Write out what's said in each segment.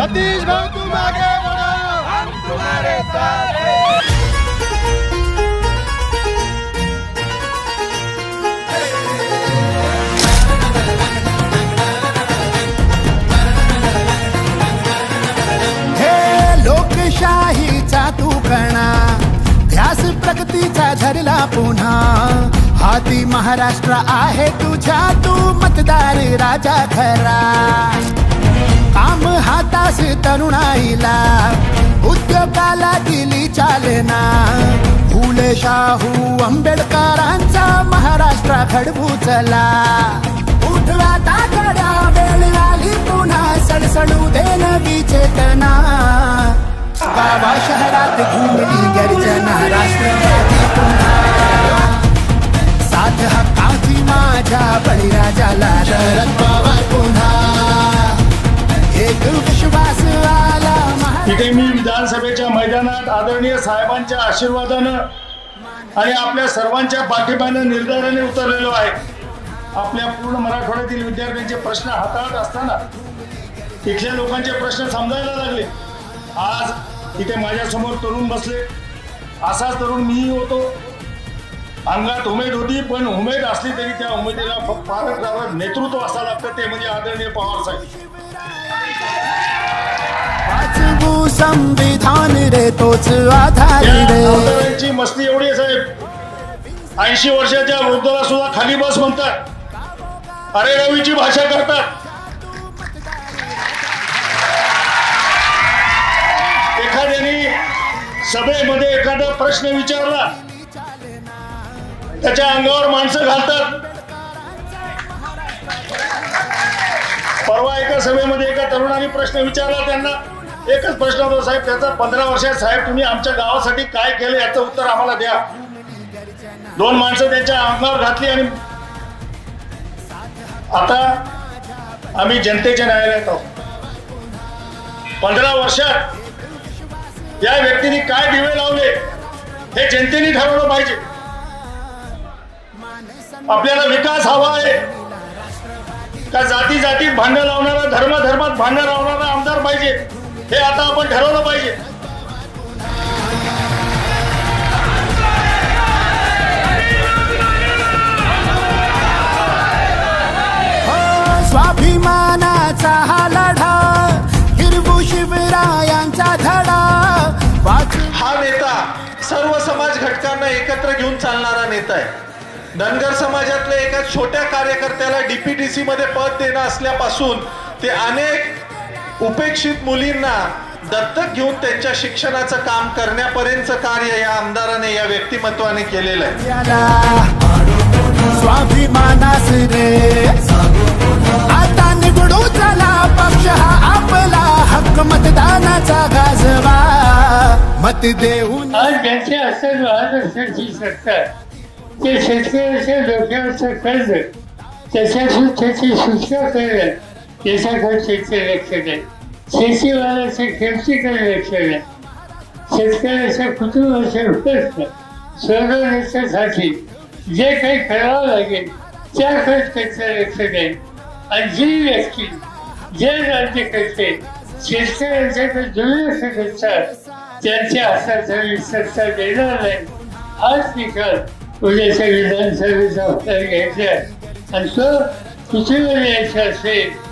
सतीश भाऊ तुम आगे बढ़ो, हम तुम्हारे साथ हैं। लोकशाहीचा तू कणा, ध्यास प्रगतीचा धरला पुन्हा, हाती महाराष्ट्र आहे तुझ्या, तू मतदार राजा खरा। काम हातास तरुणाईला, उद्योगाला दिली चालना, फुले शाहू आंबेडकरांचा महाराष्ट्र घडवू चला। उठवा ताकड्या, वेळ आली पुन्हा, सडसडू दे नवी चेतना, गावा शहरात घुमली गर्जना, राष्ट्रवादी पुन्हा, साथ हक्काची माझ्या बळीराजाला, शरद पवार पुन्हा, एक विश्वास आला। इथे मी विधानसभेच्या मैदानात आदरणीय साहेबांच्या आशीर्वादानं आणि आपल्या सर्वांच्या पाठिंब्यानं निर्धाराने उतरलेलो आहे। आपल्या पूर्ण मराठवाड्यातील विद्यार्थ्यांचे प्रश्न हाताळत असताना इथल्या लोकांचे प्रश्न समजायला लागले। आज इथे माझ्यासमोर तरुण बसले, असाच तरुण मीही होतो। अंगात उमेद होती, पण उमेद असली तरी त्या उमेदीला पालक नेतृत्व असावं लागतं, ते म्हणजे आदरणीय पवार साहेब। संविधान रे तोच आधार रे। मस्ती एवढी आहे साहेब, 80 वर्षाच्या वृद्धाला सुद्धा खाली बस म्हणतात, अरे रवीची भाषा करतात। एखाद्याने सभेमध्ये एखादा प्रश्न विचारला, त्याच्या अंगावर माणसं घालतात। परवा एका सभेमध्ये एका तरुणाने प्रश्न विचारला, त्यांना एकच प्रश्न होता, साहेब त्याचा 15 वर्षात, साहेब तुम्ही आमच्या गावासाठी काय केलं याचं उत्तर आम्हाला द्या। 2 माणसं त्यांच्या अंगावर घातली आणि आता आम्ही जनतेच्या न्यायालयात आहोत। 15 वर्षात या व्यक्तीने काय दिवे लावले हे जनतेने ठरवलं पाहिजे। आपल्याला विकास हवा आहे का जाती जातीत भांडण लावणारा, धर्म धर्मात भांडण लावणारा आमदार पाहिजे, हे आता आपण ठरवलं पाहिजे। स्वाभिमानाचा हा लढा, हिरवू शिवरायांचा धडा। हा नेता सर्व समाज घटकांना एकत्र घेऊन चालणारा नेता आहे। धनगर समाजातल्या एका छोट्या कार्यकर्त्याला डीपीटीसी मध्ये पद देणं असल्यापासून ते अनेक उपेक्षित मुलींना दत्तक घेऊन त्यांच्या शिक्षणाचं काम करण्यापर्यंतचं कार्य या आमदाराने, या व्यक्तिमत्वाने केलेलं आहे। स्वाभिमानास रे आता निवडू चला, पक्ष हा आपला, हक्क मतदानाचा गाजवा, मत देऊन। आज ज्यांचे असं वाहन सत्ता, ते शेतकऱ्याच्या डोक्यावरचं कर्ज त्याच्यातून त्याची सुटका करणं, त्याच्याकडे लक्ष द्या। शेतीवाल्याच्या किमतीकडे लक्ष द्या। शेतकऱ्याच्या कुटुंबाचे प्रश्न सोडवण्यासाठी जे काही करावं लागेल त्याकडे त्याचं लक्ष द्या। आणि जी व्यक्ती, जे राज्यकर्ते शेतकऱ्यांच्याकडे दुर्लक्ष करतात, त्यांच्या हातात सत्ता देणार नाही, हाच निकाल उद्याच्या विधानसभेचा आपल्याला घ्यायचा। आणि तो पृथ्वीवर यायचा असेल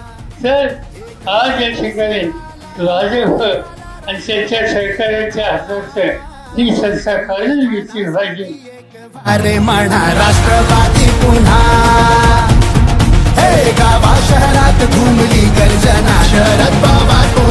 तर आज या ठिकाणी भाजप आणि त्यांच्या सरकारांच्या हातात ही सत्ता काढून घेतली पाहिजे। अरे म्हणा राष्ट्रवादी पुन्हा, हे गावा शहरात घुमली गर्जना, शरद पवार।